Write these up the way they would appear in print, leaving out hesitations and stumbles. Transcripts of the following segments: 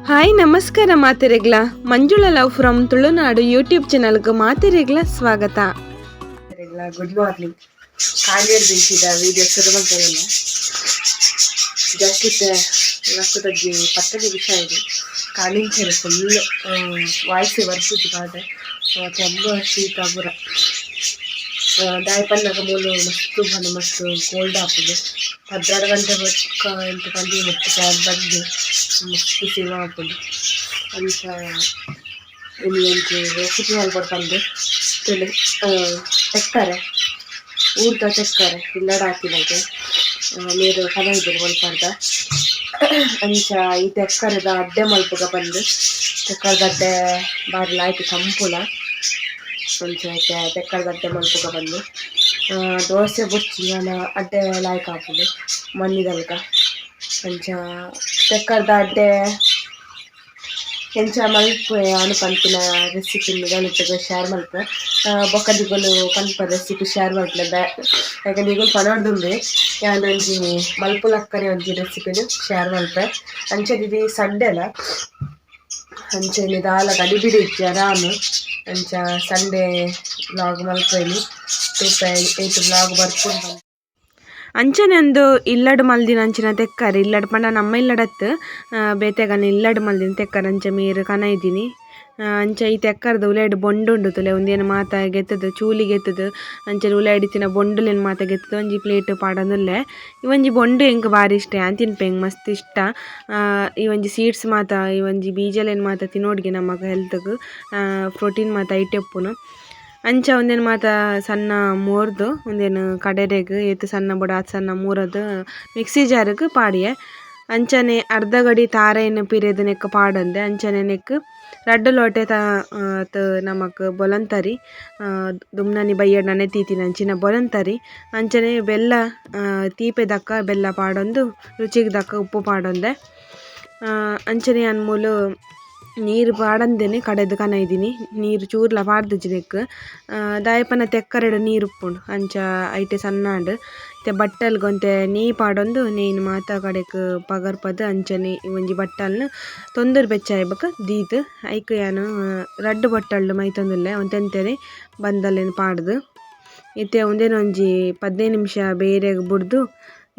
Hi ನಮಸ್ಕಾರ ಮಾತೆರೆಗ್ಲ Manjula love from Tulunadu YouTube ಚಾನಲ್ಗೆ ಮಾತೆರೆಗ್ಲ ಸ್ವಾಗತ. Good morning. ಕಾಂಜೇರ್ ಬೀಸಿದ ವಿಡಿಯೋ ಶುರು ಮಾಡ್ತಾಯಿಲ್ಲ. ಜಾಸ್ತಿ ರಕ್ತದಜ್ಜಿ ಪತ್ತಡಿ ವಿಷಯ ಇದೆ. ಕಾಲಿಂಚರು ಫುಲ್ ವಾಯ್ಸ್ ಬರ್ತಿದ್ದು ಕಾದೆ ಕೆಂಬು ಶೀತ ಪೂರ ದಾಯಪನ್ನಾಗ ಮೂಲು ಮಸ್ತು ಬನ ಮಸ್ತು ಕೋಲ್ಡ್ ಹಾಕೋದು 12 ಗಂಟೆ ಎಂಟು ಗಂಟೆ ಮತ್ತು ಕ್ಯಾಬ್ ಬಂದು ಮಸ್ತು ಸೇವ ಹಾಕೋದು ಅಂತ ಇಲ್ಲಿ ರೆಸಿಪಿ ಮಾಡ್ಕೊಡ್ತಂದು ತಿಳಿ ತೆಕ್ತಾರೆ ಊಟ ತೆಕ್ತಾರೆ ಇಲ್ಲಡ ಹಾಕಿದಾಗೆ ನೀರು ಕಲ ಇದ್ರು ಮಲ್ಪಾರ್ದ ಅಂಚ ಈ ತೆಕ್ಕರದ ಅಡ್ಡೆ ಮಲ್ಪಗ ಬಂದು ತೆಕ್ಕರದ ಅಡ್ಡೆ ಬಾರಿ ಆಯ್ತು ತಂಪುಲ ಅಂಚ ತೆಕ್ಕರದ ಅಡ್ಡೆ ಮಲ್ಪಗ ಬಂದು ದೋಸೆ ಬುಚ್ಚಿ ನಾನು ಅಡ್ಡೆ ಲಾಯ್ಕ್ ಹಾಕೋದು ಮಣ್ಣಿದಲ್ಕ ಅಂಚ ತೆಕ್ಕರದ ಅಡ್ಡೆ ಎಂಚ ಮಲ್ಪ ಅನುಪಂಪಿನ ರೆಸಿಪಿ ಗಣಿತಗ ಶೇರ್ ಮಲ್ಪ ಬೊಕ್ಕದಿಗಳು ಪಂಪ ರೆಸಿಪಿ ಶೇರ್ ಮಲ್ಪಲೆ ಯಾಕಂದ್ರೆ ಈಗ ಪನೋಡ್ದುಂಬೆ ಯಾನೊಂಜಿ ಮಲ್ಪುಲಕ್ಕನೆ ಒಂಜಿ ರೆಸಿಪಿನು ಶೇರ್ ಮಲ್ಪೆ ಅಂಚದಿದಿ ಸಂಡೆಲ ಅಂಚೆನಿ ದಾಲ ಗಡಿಬಿಡಿ ಇಜ್ಜಿ ಆರಾಮ್ ಅಂಚ ಸಂಡೇ ವ್ಲಾಗ್ ಮಲ್ಪೇನಿ ತೂಪೆ 8 ವ್ಲಾಗ್ ಬರ್ಕೊಂಡು ಅಂಚನೆ ಒಂದು ಇಲ್ಲಡು ಮಲ್ದಿನ ಅಂಚಿನ ತೆಕ್ಕರೆ ಇಲ್ಲಡು ಪಂಡ ನಮ್ಮ ಇಲ್ಲಡತ್ತು ಬೇತೆಗನ ಇಲ್ಲಡು ಮಲ್ದಿನ ತೆಕ್ಕರೆ ಅಂಚ ಮೀರು ಕನ ಇದ್ದೀನಿ ಅಂಚ ಈ ತೆಕ್ಕರ್ದು ಉಲೇಡು ಬೊಂಡು ಉಂಡು ತುಲೆ ಒಂದೇನು ಮಾತ ಗೆತ್ತದು ಚೂಲಿ ಗೆತ್ತದು ಅಂಚೆ ಉಲಾಡಿತಿನ ಬೊಂಡುಲೇನು ಮಾತ ಗೆತ್ತದು ಒಂಜಿ ಪ್ಲೇಟ್ ಪಾಡಂದುಲ್ಲೆ ಈ ಒಂಜಿ ಬೊಂಡು ಎಂಕ್ ಬಾರಿ ಇಷ್ಟ ಆನ್ ತಿನ್ಪೆಂಗ್ ಮಸ್ತ್ ಇಷ್ಟ ಈ ಒಂಜಿ ಸೀಡ್ಸ್ ಮಾತ ಈ ಒಂಜಿ ಬೀಜಲೇನು ಮಾತ ತಿನ್ನೋಡ್ಗೆ ನಮಗ ಹೆಲ್ತ್ಗೆ ಪ್ರೋಟೀನ್ ಮಾತ ಐಟೆಪ್ಪುನು ಅಂಚ ಒಂದೇನು ಮಾತ ಸಣ್ಣ ಮೋರ್ದು ಒಂದೇನು ಕಡೆರೆಗ್ ಏತು ಸಣ್ಣ ಬುಡ ಸಣ್ಣ ಮೂರದು ಮಿಕ್ಸಿ ಜಾರ್ಗ್ ಪಾಡಿಯೆ ಅಂಚನೆ ಅರ್ಧ ಗಡಿ ತಾರೆಯನ್ನು ಪಿರೆದು ನೆಕ್ ಪಾಡಂದೆ ಅಂಚನೆ ನೆಕ್ ರಡ್ಡು ಲೋಟೆ ನಮಕ್ ಬೊಲಂತರಿ ದುಮ್ನನಿ ಬಯ್ಯಡ್ ನನೆ ತೀತಿನ ಅಂಚಿನ ಬೊಲಂತರಿ ಅಂಚನೆ ಬೆಲ್ಲ ತೀಪೆ ದಕ್ಕ ಬೆಲ್ಲ ಪಾಡೊಂದು ರುಚಿಗೆ ದಕ್ಕ ಉಪ್ಪು ಪಾಡೊಂದೆ ಅಂಚನೆ ಅನ್ಮೂಲು ನೀರು ಪಾಡಂದೇನೆ ಕಡೆದು ಕನ ಇದ್ದೀನಿ ನೀರು ಚೂರ್ಲ ಪಾಡ್ದಿಜ್ಜಿನೆಕ್ ದಾಯಪನ ತೆಕ್ಕರೆಡು ನೀರು ಉಪ್ಪುಂಡು ಅಂಚ ಐಟೆ ಸಣ್ಣಾಂಡು ಇತ್ತೆ ಬಟ್ಟಲ್ಗೊಂತೆ ನೀ ಪಾಡೊಂದು ನೇನು ಮಾತ ಕಡೆಕ್ ಪಗರ್ಪದು ಅಂಚನೆ ಒಂಜಿ ಬಟ್ಟಲ್ನ ತೊಂದರೆ ಬೆಚ್ಚಾಯ್ಬಕ ದೀತು ಐಕ್ ಯಾನು ರಡ್ಡು ಬಟ್ಟಲ್ಡು ಮೈತೊಂದುಲ್ಲೆ ಒಂತೆಂತೆನೆ ಬಂದಲ್ಲೇನು ಪಾಡ್ದು ಇತ್ತೆ ಒಂದೇನು ಒಂಜಿ 15 ನಿಮಿಷ ಬೇರೆಗ್ ಬುಡ್ದು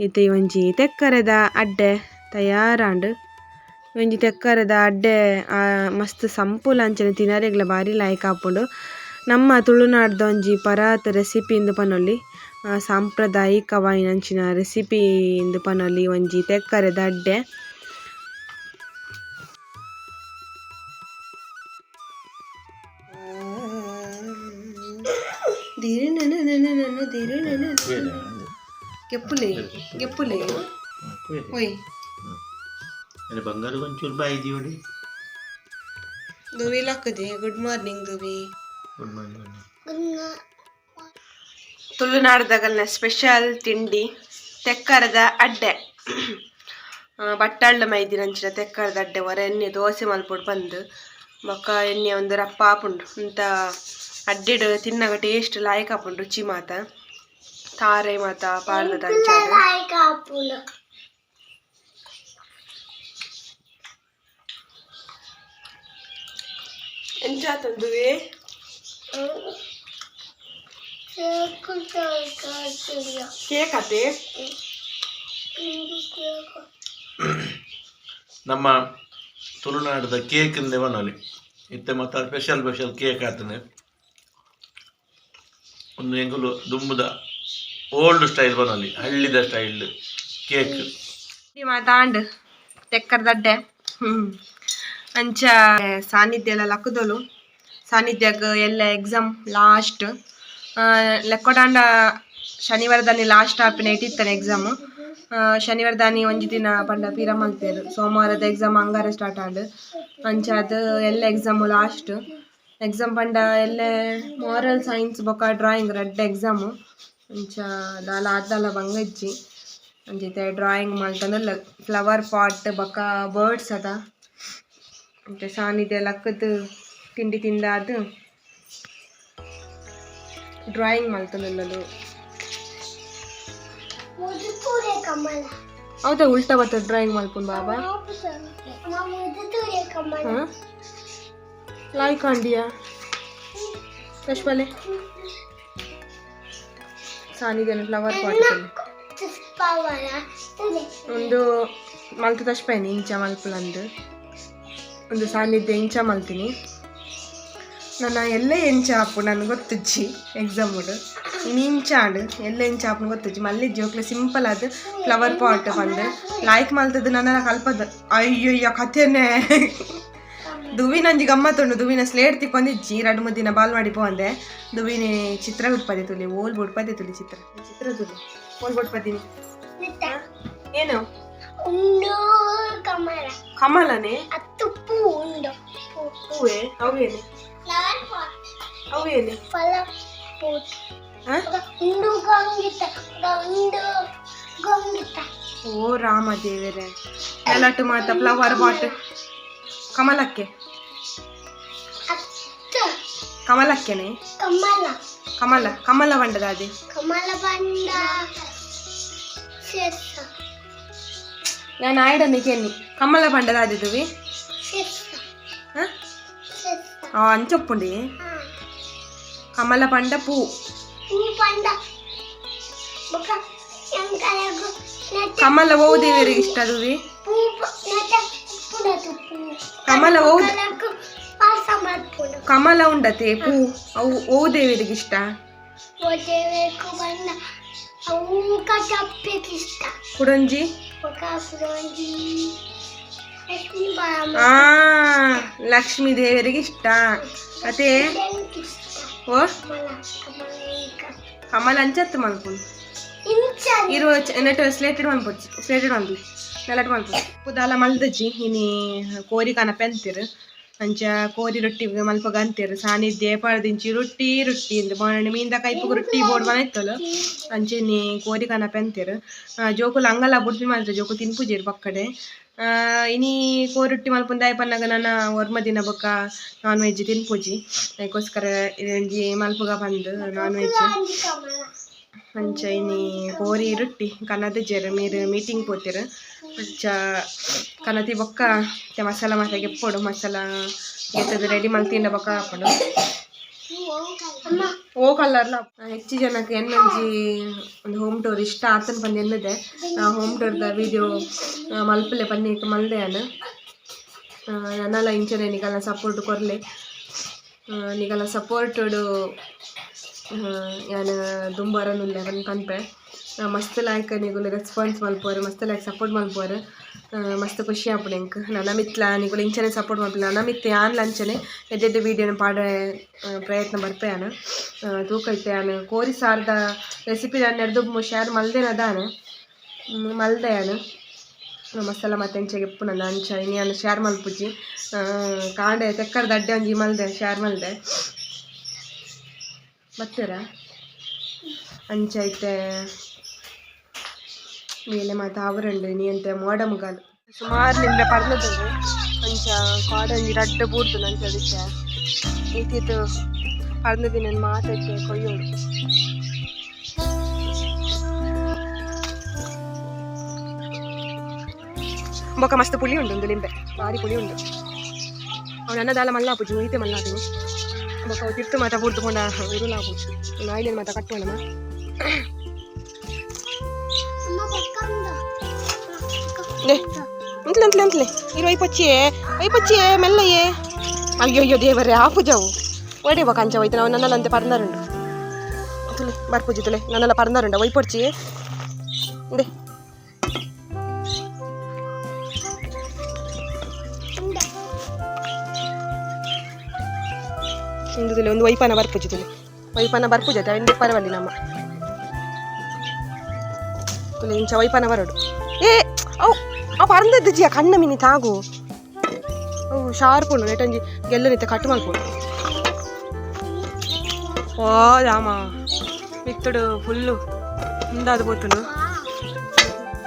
ಇತ್ತೆ ಒಂಜಿ ತೆಕ್ಕರೆದ ಅಡ್ಡೆ ತಯಾರಾಂಡು ಒಂಜಿ ತೆಕ್ಕರದ ಅಡ್ಡೆ ಮಸ್ತ್ ಸಂಪುಲ ಅಂಚನೆ ತಿನರೆಗ್ಲ ಬಾರಿ ಲಾಯ್ಕ್ ಆಪುಂಡು ನಮ್ಮ ತುಳುನಾಡ್ದ ಒಂಜಿ ಪರಾತ್ ರೆಸಿಪಿ ಇಂದು ಪನೊಲಿ ಸಾಂಪ್ರದಾಯಿಕವಾಯಿನ ಅಂಚಿನ ರೆಸಿಪಿ ಇಂದು ಪನೊಲಿ ಒಂಜಿ ತೆಕ್ಕರದ ಅಡ್ಡೆ ಗೆಪ್ಪುಲೆ ಗೆಪ್ಪುಲೆ ಓಯ್ ಬಂಗಾರ ಒಂಚೂರು ಬಾಯಿದಿ ಹೊಡಿ ದುವಿ ಲಕ್ಕದೆ ಗುಡ್ ಮಾರ್ನಿಂಗ್ ದುವಿ ಗುಡ್ ಮಾರ್ನಿಂಗ್ ತುಳುನಾಡ್ದಾಗಲ್ನ ಸ್ಪೆಷಲ್ ತಿಂಡಿ ತೆಕ್ಕರದ ಅಡ್ಡೆ ಬಟ್ಟಳ್ಳ ಮೈದಿನ ಅಂಚಿನ ತೆಕ್ಕರದ ಅಡ್ಡೆ ಹೊರ ಎಣ್ಣೆ ದೋಸೆ ಮಲ್ಪೊಡು ಬಂದು ಬೊಕ್ಕ ಎಣ್ಣೆ ಒಂದು ರಪ್ಪ ಆಪುಂಡು ಇಂತ ಅಡ್ಡೆಡು ತಿನ್ನಗ ಟೇಸ್ಟ್ ಲಾಯ್ಕ್ ಆಪುಂಡು ರುಚಿ ಮಾತ ತಾರೆ ಮಾತ ಪಾರ್ಲದ ಅಂಚಾದ ಎಂಚಾತಂದುವೆ ಕೇಕ್ ಅತೆ ನಮ್ಮ ತುಳುನಾಡದ ಕೇಕ್ ಇಂದ ಬನ್ನಲಿ ಇತ್ತೆ ಮತ್ತೆ ಸ್ಪೆಷಲ್ ಕೇಕ್ ಆತನೆ ಒಂದು ಎಂಗುಲು ದುಂಬುದ ಓಲ್ಡ್ ಸ್ಟೈಲ್ ಬನ್ನಲಿ ಹಳ್ಳಿದ ಸ್ಟೈಲ್ ಕೇಕ್ ಮಾತಾಂಡ್ ತೆಕ್ಕರದ ಅಡ್ಡೆ ಅಂಚ ಸಾನ್ನಿಧ್ಯ ಎಲ್ಲ ಲಕ್ಕದೋಲು ಸಾನ್ನಿಧ್ಯಾಗ ಎಲ್ಲ ಎಕ್ಸಾಮ್ ಲಾಸ್ಟ್ ಲೆಕ್ಕೊಡಾಂಡ ಶನಿವಾರದಾನಿ ಲಾಸ್ಟ್ ಆಪಿನ ಇಟ್ಟಿರ್ತಾನೆ ಎಕ್ಸಾಮ್ ಶನಿವಾರದಾನಿ ಒಂಜಿ ದಿನ ಪಂಡ ಪಿರ ಮಲ್ತೇರು ಸೋಮವಾರದ ಎಕ್ಸಾಮ್ ಹಂಗಾರೆ ಸ್ಟಾರ್ಟ್ ಆಂಡ್ ಅಂಚ ಅದು ಎಲ್ಲ ಎಕ್ಸಾಮ್ ಲಾಸ್ಟ್ ಎಕ್ಸಾಮ್ ಪಂಡ ಎಲ್ಲ ಮಾರಲ್ ಸೈನ್ಸ್ ಬೊಕ್ಕ ಡ್ರಾಯಿಂಗ್ ರಡ್ಡ ಎಕ್ಸಾಮು ಅಂಚ ದಾಲ ಆದ್ದಲ ಬಂಗ ಇಜ್ಜಿ ಅಂಚೈತೆ ಡ್ರಾಯಿಂಗ್ ಮಲ್ತಂದ್ರೆ ಫ್ಲವರ್ ಪಾಟ್ ಬೊಕ್ಕ ಬರ್ಡ್ಸ್ ಅದ ಮತ್ತೆ ಸಾನಿದೆ ಲಕ್ಕದ ತಿಂಡಿ ತಿಂದಾದ ಡ್ರಾಯಿಂಗ್ ಮಲ್ತೊಂದುಲ್ಲದು ಹೌದಾ ಉಲ್ಟಾ ಬರ್ತದೆ ಡ್ರಾಯಿಂಗ್ ಮಲ್ಪುನ್ ಬಾಬಾ ಹಾಂ ಲಾಯ್ ಕಾಂಡಿಯಾ ತಶ್ಬಲೆ ಸಾನಿದೇನು ಫ್ಲವರ್ ಪಾಟ್ ಒಂದು ಮಲ್ತು ತಶ್ಪೇನಿ ಇಂಚ ಮಲ್ಪುಲಂದು ಒಂದು ಸಾನ್ನಿಧ್ಯ ಇಂಚ ಮಲ್ತೀನಿ ನನ್ನ ಎಲ್ಲೇ ಎಂಚ ಆಪು ನನಗೆ ಗೊತ್ತಜ್ಜಿ ಎಕ್ಸಾಮ್ ಉಡು ಇನ್ನು ಇಂಚಾಡು ಎಲ್ಲ ಎಂಚ ಆಪುನ ಗೊತ್ತಜ್ಜಿ ಮಲ್ಲಿಜ್ಜಿ ಹೋಗ್ಲೆ ಸಿಂಪಲ್ ಅದು ಫ್ಲವರ್ ಪಾಟ್ ಬಂದು ಲಾಯ್ಕ್ ಮಲ್ತದ್ದು ನನ್ನ ಕಲ್ಪದ ಅಯ್ಯಯ್ಯ ಕಥೆನೇ ದುವಿನಂಜಿ ಗಮ್ಮತ್ತುಂಡು ದುವಿನ ಸ್ಲೇಟ್ ತಿಕ್ಕೊಂಡಿಜ್ಜಿ 2-3 ದಿನ ಬಾಲ್ ಮಾಡಿ ಪೋಂದೆ ದುವಿನಿ ಚಿತ್ರ ಬಿಡ್ಪದೆ ತುಲಿ ಓಲ್ ಬಿಡ್ಪದೆ ತುಲಿ ಚಿತ್ರ ತುಲಿ ಓಲ್ ಬಿಡ್ಪದೀನಿ ಏನು ಕಮಲನೇ ಹೂವೇ ಅವೇನೆ ಅವೇನೆ ಓ ರಾಮ ದೇವರೇ ಎಲ್ಲಟ್ಟು ಮಾತ ಫ್ಲವರ್ ಪಾಟ್ ಕಮಲಕ್ಕೆ ಕಮಲಕ್ಕೆನೆ ಕಮಲ ಬಂಡದ ಅದೇ ನಾನು ಆಯ್ಡನಿಗೆ ಕಮಲ ಬಂಡದ ಆದಿದ್ವಿ ಅಂಚೊಪ್ಪುಂಡಿ ಕಮಲ ಪಂಡ ಪೂ ಕಮಲ ಓ ದೇವರಿಗೆ ಇಷ್ಟ ಅದುವಿ ಕಮಲ ಓ ಕಮಲ ಉಂಡತೆ ಪೂ ಅವು ಓ ದೇವರಿಗೆ ಇಷ್ಟ ಕುಡಂಜಿ ಲಕ್ಷ್ಮೀ ದೇವರಿಗೆ ಇಷ್ಟ ಅದೇ ಓ ಕಮಲ ಅಂಚತ್ತು ಮಲ್ಪುಂಡು ಇರುವ ನೆಟ್ ಸ್ಲೇಟೆಡ್ ಮಲ್ಪು ನೆಲಟ್ ಮಲ್ಪು ಪುದಾಲ ಮಲ್ದಜ್ಜಿ ಇನಿ ಕೋರಿ ಕನ ಪೆಂತಿರು ಅಂಚ ಕೋರಿ ರೊಟ್ಟಿ ಮಲ್ಪ ಗಂತಿರು ಸಾನಿಧ್ಯ ಪಳದಿಂಚಿ ರೊಟ್ಟಿ ಎಂದು ಬಾಣಿ ಮೀಂದ ಕೈಪುಗ ರೊಟ್ಟಿ ಬೋರ್ಡ್ ಮನೆತ್ತಲು ಅಂಚೆನಿ ಕೋರಿ ಕನ ಪೆಂತಿರು ಜೋಕುಲು ಅಂಗಲ ಬುಡ್ಪಿ ಮಾತ್ರ ಜೋಕು ತಿನ್ಪುಜೇರು ಪಕ್ಕಡೆ ಇನಿ ಕೋರಿ ರೊಟ್ಟಿ ಮಲ್ಪುಂದ ಪನ್ನಾಗ ನಾನು ಒರ್ಮ ದಿನ ಬೊಕ್ಕ ನಾನ್ ವೆಜ್ ತಿನ್ಪುಜಿ ಅದಕ್ಕೋಸ್ಕರ ಒಂಜಿ ಮಲ್ಪುಗ ಬಂದು ನಾನ್ ವೆಜ್ ಅಂಚ ಇನಿ ಕೋರಿ ರೊಟ್ಟಿ ಕನ್ನದ ಜೇರು ಮೀರು ಮೀಟಿಂಗ್ ಪೋತಿರು ಅಂಚ ಕನತಿ ಬೊಕ್ಕ ಮಸಾಲ ಮಾತಾಗೆ ಎಪ್ಪೋಡು ಮಸಾಲ ಎತ್ತದು ರೆಡಿ ಮಲ್ತಿಂಡ ಬೊಕ್ಕ ಹಾಕೊಂಡು ಓ ಕಲರ್ಲ ಹೆಚ್ಚು ಜನಕ್ಕೆ ಎನ್ನಂಜಿ ಒಂದು ಹೋಮ್ ಟೂರ್ ಇಷ್ಟ ಆತನ ಬಂದು ಎನ್ನದೆ ಹೋಮ್ ಟೂರ್ದ ವಿಡಿಯೋ ಮಲ್ಪಲೆ ಪನ್ನೀಕ ಮಲ್ದೆಯನು ನನ್ನಲ್ಲ ಇಂಚನೆ ನಿಗಲ್ಲ ಸಪೋರ್ಟ್ ಕೊರಲೆ ನಿಗಲ್ಲ ಸಪೋರ್ಟುಡು ಯಾನು ದುಂಬರನುಲ್ಲೆ ಅವನು ಕನ್ಪೆ ಮಸ್ತ್ ಲಾಯ್ಕ್ ನಿಗುಲು ರೆಸ್ಪಾನ್ಸ್ ಮಲ್ಪೋರು ಮಸ್ತ್ ಲಾಯ್ಕ್ ಸಪೋರ್ಟ್ ಮಲ್ಪೋರು ಮಸ್ತ್ ಖುಷಿ ಆಪುಡು ಎಂಕ್ ನನ್ನ ಮಿತ್ಲ ನಿಗುಲು ಇಂಚನೆ ಸಪೋರ್ಟ್ ಮಲ್ಪಲ್ಲ ನನ್ನ ಮಿತ್ ಯಾನ್ ಲಂಚನೆ ಎಡ್ಡೆಡ್ಡೆ ವೀಡಿಯೋನ ಪಾಡ ಪ್ರಯತ್ನ ಬರ್ಪೆಯಾನು ತೂಕೈತೆ ಯಾನು ಕೋರಿ ಸಾರ್ದ ರೆಸಿಪಿ ನಾನು ಎಡ್ದು ಶೇರ್ ಮಲ್ದೇನದಾನು ಮಲ್ದೆಯಾನು ಮಸಾಲ ಮತ್ತೆ ಎಂಚೆಗೆ ಎಪ್ಪು ನನ್ನ ಅಂಚ ಇನ್ನು ಶೇರ್ ಮಲ್ಪುಜಿ ಕಾಂಡೆ ತೆಕ್ಕರ್ದ ಅಡ್ಡೆ ಒಂಜಿ ಮಲ್ದೆ ಶೇರ್ ಮಲ್ದೆ ಬರ್ತೀರ ಅಂಚ ಐತೆ ಮೇಲೆ ಮಾತು ಅವರುಂಡು ನೀ ಅಂತೆ ಮೋಡ ಮುಗಾಲು ಸುಮಾರು ನಿಂಬೆ ಪರ್ನದು ಅಂಚ ಕಾಡಂಜಿ ರಡ್ಡ ಬೂಡ್ತು ನಂಚ ಅದಕ್ಕೆ ಈತಿತ್ತು ಪರ್ನದಿ ನನ್ನ ಮಾತೈತೆ ಕೊಯ್ಯೋಡು ಬೊಕ್ಕ ಮಸ್ತ್ ಪುಳಿ ಉಂಡು ಒಂದು ಲಿಂಬೆ ಭಾರಿ ಪುಳಿ ಉಂಡು ಅವನು ಅನ್ನದಾಲ ಮಲ್ಲಾಪುಜಿ ಈತೆ ಮಲ್ಲಾದು ಬೊಕ್ಕ ಅವು ತಿರ್ತು ಮಾತ ಬೂಡ್ದುಕೊಂಡ ಇರುಲಾಪು ನಾಯಿಲೇನು ಮಾತ ಕಟ್ಟೋಣಮ್ಮ ಅಂತ್ಲೆ ಇರು ಐಪಚ್ಚಿಯೇ ಮೆಲ್ಲಯೇ ಅಯ್ಯೋ ದೇವರೇ ಆಪುಜವು ಒಡೆ ಬೊಕ್ಕ ಅಂಚ ಹೋಯ್ತು ನಾವು ನನ್ನಲ್ಲಂತೆ ಪರ್ನರುಂಡು ತುಲೆ ಬರ್ಪುಜಿ ತುಲೆ ನನ್ನೆಲ್ಲ ಪರ್ನರುಂಡ ಒಯ್ಪೊಡ್ಚಿ ದೇ ಇಂದುಲೆ ಒಂದು ವೈಪನ ಬರ್ಪುಜಿ ತುಲೆ ವೈಪನ ಬರ್ಪುಜತೆ ಇಂದು ಪರವಲ್ಲಿ ನಮ್ಮ ತುಲೆ ಇಂಚ ವೈಪನ ಬರಡು ಏ ಅವು ಪರಂದಜ್ಜಿಯ ಕಣ್ಣ ಮಿನಿ ತಾಗು ಅವು ಶಾರ್ಪ್ ಉಂಡು ನೆಟಂಜಿ ಗೆಲ್ಲನಿತ್ತೆ ಕಟ್ಟು ಮಲ್ಪುಂಡು ಓ ರಾಮ ಮಿತ್ತುಡು ಫುಲ್ಲು ಮುಂದಾದ ಬೋತುಂಡು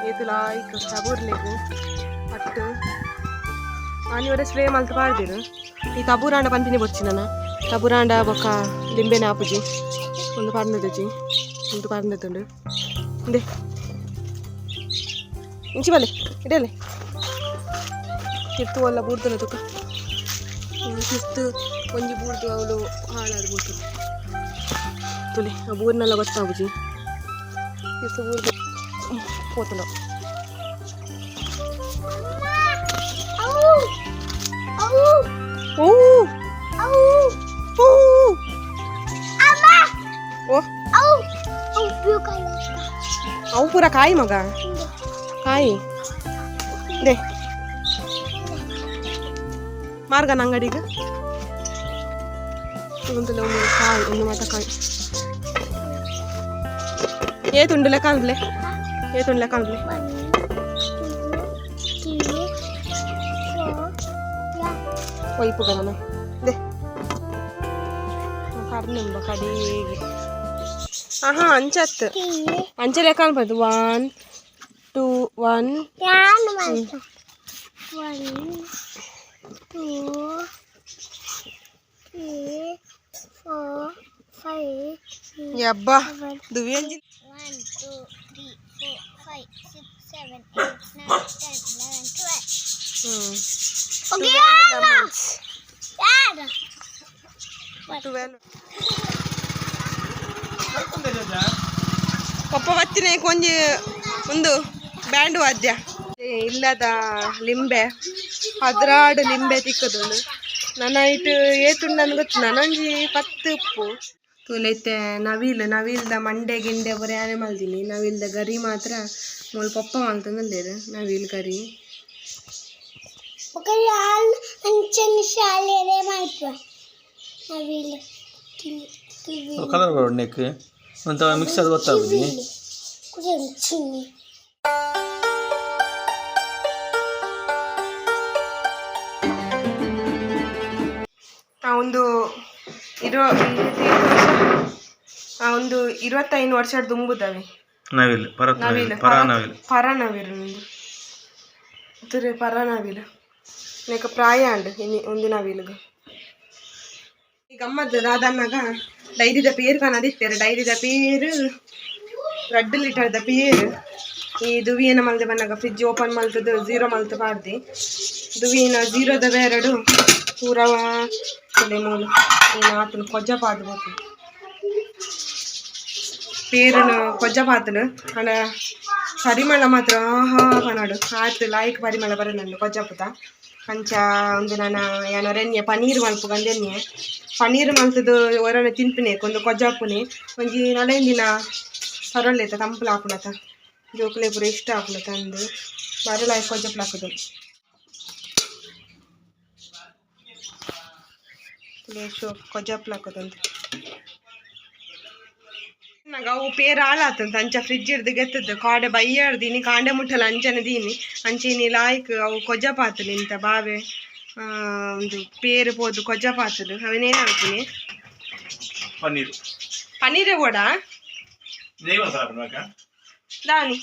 ಏತುಲ ಐಕ್ ತಬೂರ್ಲೆಗು ಪಟ್ಟು ಆನಿವರೆ ಸ್ಪ್ರೇ ಮಲ್ತು ಪಾಡ್ದಿರು ಈ ತಬೂರಾಂಡ ಪಂಪಿನಿ ಬೊಚ್ಚಿ ನಾನು ತಬುರಾಂಡ ಬೊಕ್ಕ ಲಿಂಬೆನ ಆಪುಜಿ ಒಂದು ಪರ್ನದಜ್ಜಿ ಒಂದು ಪರ್ನದುಂಡು ಇಂದೆ ಇಂಚಿ ಬಲೆ ಇಡಲೆ ಕಿತ್ತು ಎಲ್ಲ ಬೂಡ್ತಲ್ಲ ತುಕ ಕಿತ್ತು ಒಂಜಿ ಬೂಡ್ದು ಅವಳು ಹಾಳಾದ ಬೂಡ್ತು ತುಲಿ ಆ ಬೂರ್ನೆಲ್ಲ ಗೊತ್ತಾಗುಜಿ ಕಿತ್ತು ಬೂರ್ದು ಹೋತಲ್ಲ ಅವು ಪೂರ ಕಾಯಿ ಮಗ ಕಾಯಿ ದೇ ಮಾರ್ಗನ ಅಂಗಡಿಗೆ ಒಂದಲ್ಲ ಒಂದು ಕಾಯಿ ಒಂದು ಮಾತ ಕಾಯಿ ಏತುಂಡು ಲೆಕ್ಕ ಅನ್ಬ್ಲೆ ಏತುಂಡು ಲೆಕ್ಕ ಅನ್ಬ್ಲೆ ಒಯ್ಪು ಗಣ ದೇ ಕರ್ನೆಂಬ ಕಡೆಗೆ ಆಹಾ ಅಂಚತ್ತು ಅಂಚೆ ಲೆಕ್ಕ ಅನ್ಬೋದು 1 2 1 2 3 4 5 ಯಬ್ಬಾ ದುವಿ ಅಂಜಿ 1 2 3 4 5 6 7 8 9 10 11 12 ಪಪ್ಪ ಬತ್ತಿನ ಕೊಂಜಿ ಒಂದು ಬ್ಯಾಂಡ್ ವಾದ್ಯ ಇಲ್ಲದ ಲಿಂಬೆ 16 ಲಿಂಬೆ ತಿಕ್ಕದೊಂದು ನನ್ನ ಇಟ್ಟು ಏತುಂಡನ್ನು ಗೊತ್ತು ನನಂಜಿ 10 ಉಪ್ಪು ತುಲೈತೆ ನವಿಲ್ದ ಮಂಡೆ ಗಿಂಡೆ ಬರೆಯಾನೆ ಮಲ್ದಿನಿ ನವಿಲ್ದ ಗರಿ ಮಾತ್ರ ಮೂಲ ಪಪ್ಪ ಮಲ್ತಂದೇರು ನವಿಲ್ ಗರಿ ಕಲರ್ ನೆಕ್ ಅಂತ ಮಿಕ್ಸ್ ಅದು ಗೊತ್ತಾಗುದು ಒಂದು ಒಂದು 25 ವರ್ಷದ ದುಂಬುದವೆ ನವಿಲ್ ಪರನವಿಲ್ ತುರೆ ಪರನವಿಲ್ ನೆಕ ಪ್ರಾಯ ಅಂಡು ಒಂದು ನವಿಲ್ಗ ಈ ಗಮ್ಮತ್ ದಾದನ್ನಾಗ ಡೈರಿದ ಪೇರು ಕಾಣದಿತ್ತಾರೆ ಡೈರಿದ ಪೇರು 2 ಲೀಟರ್ದ ಪೇರು ಈ ದುವಿಯನ ಮಲ್ದೆ ಬನ್ನಾಗ ಫ್ರಿಜ್ ಓಪನ್ ಮಲ್ತದ್ದು 0 ಮಲ್ತು ಪಾಡ್ದು ದುವಿನ 0ದ 2 ಪೂರ ತಲೆ ಮೂಲು ಏನು ಆತನು ಕೊಜ್ಜ ಪಾದು ಹೋಗ್ತು ಪೇರನು ಕೊಜ್ಜ ಪಾತನು ಅಣ್ಣ ಪರಿಮಳ ಮಾತ್ರ ಆಹಾ ಕನಾಡು ಆಯ್ತು ಲಾಯ್ಕ್ ಪರಿಮಳ ಬರ ನಂದು ಕೊಜ್ಜ ಪುತ ಅಂಚ ಒಂದು ನಾನು ಏನೋ ರೆನ್ನೆ ಪನೀರ್ ಮಲ್ಪು ಗಂದೆನ್ನೆ ಪನೀರ್ ಮಲ್ತದ್ದು ಹೊರನೆ ತಿನ್ಪಿನೆ ಒಂದು ಕೊಜ್ಜಾಪುನೆ ಒಂಜಿ ನಳೆಂದಿನ ಸರಳೈತ ತಂಪುಲು ಹಾಕುನತ ಜೋಕುಲೆ ಪೂರ ಇಷ್ಟ ಹಾಕುನತ ಅಂದು ಬರಲಾಯ್ಕ್ ಕೊಜ್ಜಪ್ಪು ಹಾಕುದು ಲೇಶು ಕೊಜ್ಜಪ್ಪು ಹಾಕೋದಂತ ನಂಗೆ ಅವು ಪೇರು ಹಾಳಾತಂತ ಅಂಚ ಫ್ರಿಜ್ ಹಿಡ್ದು ಗೆತ್ತದ್ದು ಕಾಡೆ ಬೈಯಾಡ್ದೀನಿ ಕಾಂಡೆ ಮುಟ್ಟಲ್ಲ ಅಂಚನೆ ದೀನಿ ಅಂಚೆನಿ ಲಾಯ್ಕ್ ಅವು ಕೊಜ್ಜ ಪಾತಲು ಇಂತ ಬಾವೆ ಒಂದು ಪೇರು ಪೋದು ಕೊಜ್ಜ ಪಾತಲು ಅವನೇನು ಹಾಕ್ತೀನಿ ಪನ್ನೀರೇ ಕೂಡ ದಾನಿ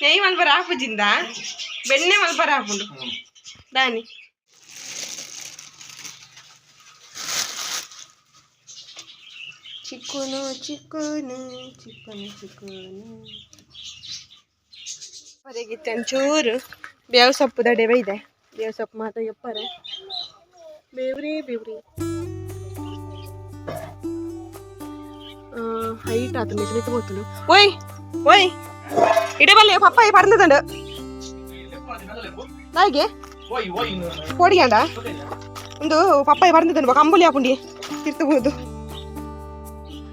ನೆಯ್ ಮಲ್ಪರ ಹಾಪುಜಿಂದ ಬೆಣ್ಣೆ ಮಲ್ಪರ ಹಾಪುಂಡು ದಾನಿ ಚಿಕ್ಕನು ಚಿಕ್ಕನು ಚಿಕ್ಕನು ಚಿಕ್ಕನು ಹೊರಗಿತ್ತು ಒಂಚೂರು ಬೇವು ಸೊಪ್ಪು ದಡೆ ಬೈದೆ ಬೇವು ಸೊಪ್ಪು ಮಾತ್ರ ಎಪ್ಪರೆ ಬೇವ್ರಿ ಹೈಟ್ ಆತು ಮಿತ್ ಹೋಗ್ತನು ಓಯ್ ಓಯ್ ಇಡಬಲ್ಲೆ ಪಪ್ಪಾಯಿ ಪರಂದದಂಡು ನಾಯಿಗೆ ಪೋಡಿಗಂಡ ಒಂದು ಪಪ್ಪಾಯಿ ಪರಂದದಂಡು ಕಂಬುಲಿ ಹಾಪುಂಡಿ ತಿರ್ತಬಹುದು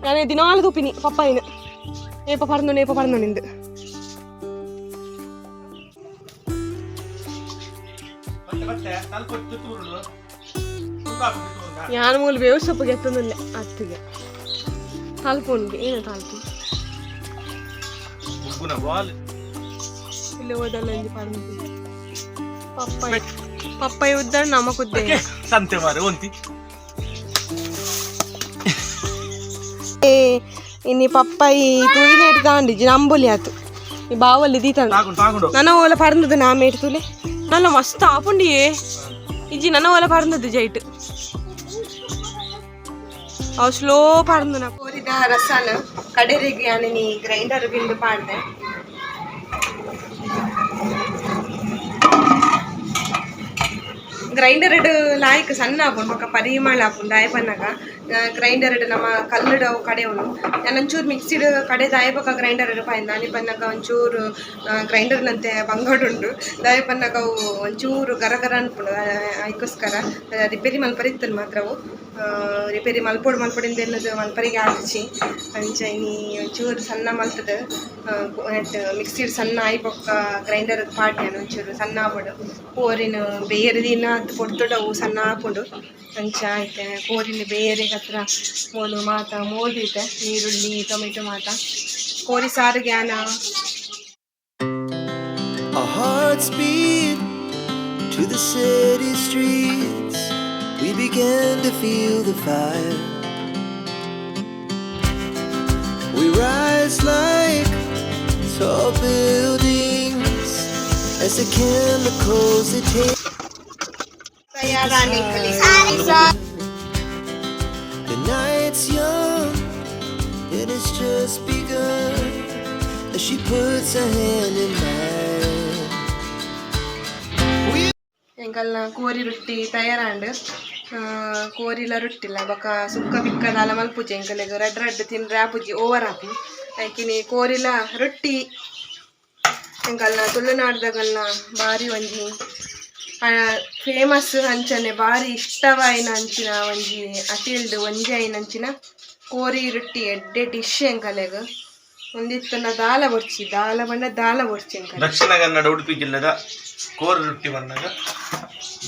ನಾನೇ ದಿನಾಲು ತುಪ್ಪಿನಿ ಪಪ್ಪಾಯಿನ ನೇಪ ಪರಂದು ನಿಂದು ഞാൻ മൂല ಬೇವು ಸೊಪ್ಪಿಗೆ ಎತ್ತೊಂದಿಲ್ಲ ಅತ್ತಿಗೆ ತಾಲ್ಪುನ್ಗೆ ಏನು ತಾಲ್ಪು ಇಲ್ಲಿ ಹೋದಲ್ಲ ಪರಂದು ಪಪ್ಪಾಯಿ ಉದ್ದ ನಮಕುದ್ದೆ ಸಂತೆ ಮಾರೆ ಒಂತಿ ಇನ್ನು ಪಪ್ಪಾಯಿ ತುಳಿನ ಇಟ್ಕೊಂಡಿಜ್ಜಿ ನಂಬುಲಿ ಆತು ಈ ಬಾವಲ್ಲಿ ದೀತಾನು ನನ್ನ ಓಲ ಪರಂದದ್ದು ನಾ ಮೇಟ್ ತುಲೆ ನನ್ನ ಮಸ್ತ್ ಆಪುಂಡಿಯೇ ಇಜ್ಜಿ ನನ್ನ ಓಲ ಪರಂದದ್ದು ಜೈಟ್ ಅವು ಸ್ಲೋ ಪರಂದು ನಾ ಕೋರಿದ ರಸನ ಕಡೆರಿಗೆ ನೀ ಗ್ರೈಂಡರ್ ಬಿಂದು ಪಾಡ್ದೆ ಗ್ರೈಂಡರ್ ಲಾಯ್ಕ್ ಸಣ್ಣ ಆಪುಂಡು ಬೊಕ್ಕ ಪರಿಮಳ ಆಪುಂಡು ದಾಯ ಪನ್ನಗ ಗ್ರೈಂಡರ್ ನಮ್ಮ ಕಲ್ಲುಡು ಅವು ಕಡೆಯವನು ನಾನು ಒಂಚೂರು ಮಿಕ್ಸಿಡ್ ಕಡೆ ದಾಯ ಪಕ್ಕ ಗ್ರೈಂಡರ್ ಪಾಯಿಂದು ನಾನಿ ಪನ್ನಗ ಒಂಚೂರು ಗ್ರೈಂಡರ್ನಂತೆ ಬಂಗಾಡುಂಡು ದಾಯ ಪನ್ನಗ ಅವು ಒಂಚೂರು ಗರ ಗರ ಅನ್ಪುಂಡು ಅದಕ್ಕೋಸ್ಕರ ರಿಪೇರಿ ಮಲ್ಪರಿತ್ತನು ಮಾತ್ರ ಅವು ರಿಪೇರಿ ಮಲ್ಪೊಡಿಂದ ಎನ್ನದು ಮಲ್ಪರಿಗೆ ಹಾಕಿಸಿ ಅಂಚೈನಿ ಒಂಚೂರು ಸಣ್ಣ ಮಲ್ತದ ಮಿಕ್ಸಿಡ್ ಸಣ್ಣ ಆಯ್ ಪಕ್ಕ ಗ್ರೈಂಡರ್ ಪಾಡ್ಯಾನು ಒಂಚೂರು ಸಣ್ಣ ಆಪುಂಡು ಕೋರಿನ ಬೇರೆ ದಿನ ಅದು ಕೊಡ್ತೊಡವು ಸಣ್ಣ ಹಾಕೊಂಡು ಅಂಚ ಆಯ್ತೆ ಕೋರಿನ ಬೇರೆ ಹತ್ರ ಮೋಲು ಮಾತ ಮೋದಿತೆ ಈರುಳ್ಳಿ ಟೊಮೆಟೊ ಮಾತ ಕೋರಿ ಸಾರಿಗೆ ಆನ Our hearts beat to the city streets. We began to feel the fire. We rise like tall buildings as the chemicals they take. The night's young and it's just begun as she puts her hand in mine. ಎಂಕಲ್ನ ಕೋರಿ ರೊಟ್ಟಿ ತಯಾರಾಂಡು ಕೋರಿಲ ರೊಟ್ಟಿಲ್ಲ ಬೊಕ್ಕ ಸುಕ್ಕ ಬಿಕ್ಕದಾಲ ಮಲ್ಪುಜಿ ಎಂಕಲೆಗ್ ರಡ್ಡ್ ತಿನ್ರೆ ಆಪುಜಿ over app ಯಾಕಿನಿ ಕೋರಿಲ ರೊಟ್ಟಿ ಎಂಕಲ್ನ ತುಳುನಾಡ್ದಾಗಲ್ನ ಬಾರಿ ಒಂಜಿ famous ಅಂಚನೆ ಬಾರಿ ಇಷ್ಟವಾಯಿನ ಅಂಚಿನ ಒಂಜಿ ಅಟಿಲ್ಡ್ ಒಂಜಿ ಆಯಿನ ಅಂಚಿನ ಕೋರಿ ರೊಟ್ಟಿ ಎಡ್ಡೆ ಡಿಶ್ ಎಂಕಲೆಗ್ ಒಂದಿತ್ತನ ದಾಲ ಬೊಡ್ಚಿ ಎಂಕಲೆ ದಕ್ಷಿಣ ಕನ್ನಡ ಉಡುಪಿ ಜಿಲ್ಲೆದ ಕೋರಿ ರೊಟ್ಟಿ ಬಂದಾಗ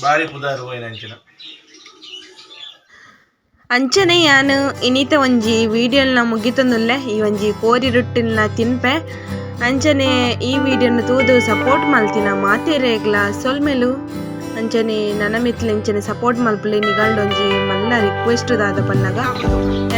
ಬಾರಿ ಪುದಾರು ಹೋಯ್ನಂಚಿನ ಅಂಚನೆ ಯಾನು ಇನ್ನಿತ ಒಂಜಿ ವಿಡಿಯೋಲ್ನ ಮುಗಿತಂದುಲ್ಲೆ ಈ ಒಂಜಿ ಕೋರಿ ರೊಟ್ಟಿಲ್ನ ತಿನ್ಪೆ ಅಂಚನೆ ಈ ವಿಡಿಯೋನ ತೂದು ಸಪೋರ್ಟ್ ಮಲ್ತಿನ ಮಾತೆರೇಗ್ಲ ಸೊಲ್ಮೆಲು ಅಂಚನೆ ನನ್ನ ಮಿತ್ಲು ಇಂಚನೆ ಸಪೋರ್ಟ್ ಮಲ್ಪಲಿ ನಿಗಂಡೊಂಜಿ ಮಲ್ಲ ರಿಕ್ವೆಸ್ಟ್ ದಾದ ಪನ್ನಗ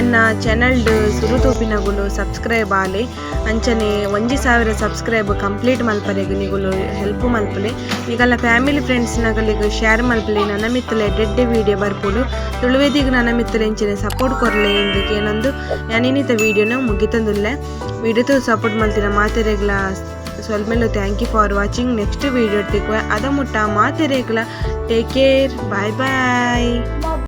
ಎನ್ನ ಚಾನಲ್ಡ್ ಸುರು ತೂಪಿನಗುಲು ಸಬ್ಸ್ಕ್ರೈಬ್ ಆಲಿ ಅಂಚನೆ 1000 ಸಬ್ಸ್ಕ್ರೈಬ್ ಕಂಪ್ಲೀಟ್ ಮಲ್ಪರೆಗ್ ನಿಗುಲು ಹೆಲ್ಪ್ ಮಲ್ಪಲಿ ನಿಗಲ್ಲ ಫ್ಯಾಮಿಲಿ ಫ್ರೆಂಡ್ಸ್ ನಗಲಿಗೆ ಶೇರ್ ಮಲ್ಪಲಿ ನನ್ನ ಮಿತ್ತಲೆ ಡೆಡ್ಡೆ ವಿಡಿಯೋ ಬರ್ಪುಡು ತುಳುವೆದಿಗೆ ನನ್ನ ಮಿತ್ತಲೆ ಇಂಚನೆ ಸಪೋರ್ಟ್ ಕೊರ್ಲೆ ಇಂದಕ್ಕೆ ಏನೊಂದು ಯಾನಿನಿತ ವಿಡಿಯೋನ ಮುಗಿತಂದುಲ್ಲೆ ವಿಡಿಯೋ ಸಪೋರ್ಟ್ ಮಲ್ತಿನ ಮಾತೆರೆಗ್ಲ ಸ್ವಲ್ಮೇಲು thank you for watching next video ತಿಕ್ವೆ ಅದ ಮುಟ್ಟ ಮಾತೆರೆಗ್ಲ ಟೇಕ್ ಕೇರ್ ಬಾಯ್ ಬಾಯ್.